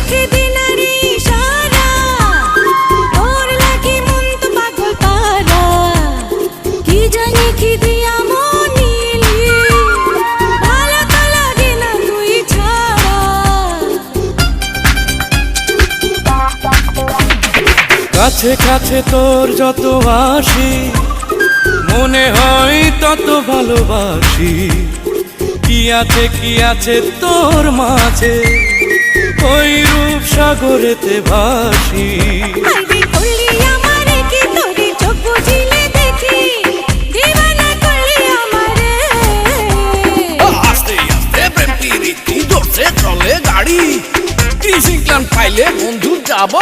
চোখে দিনারি সারা তোর লাগি মন তো পাগল পারা কি জানি কি দিয়া মনিলি ভালো তো লাগে না তুই ছাড়া কাছে কাছে তোর যত আসি মনে হয় তত ভালোবাসি কি আছে তোর মাঝে ওই রূপ সাগরেতে ভাসি আইবি করলি আমারে কি তোরে চোখ বুঝিলে দেখি দিবানা করলি আমারে আস্তে আস্তে প্রেম প্রীতি জোরসে চলে গাড়ি ক্রিসিং প্ল্যান পাইলে বন্ধু যাব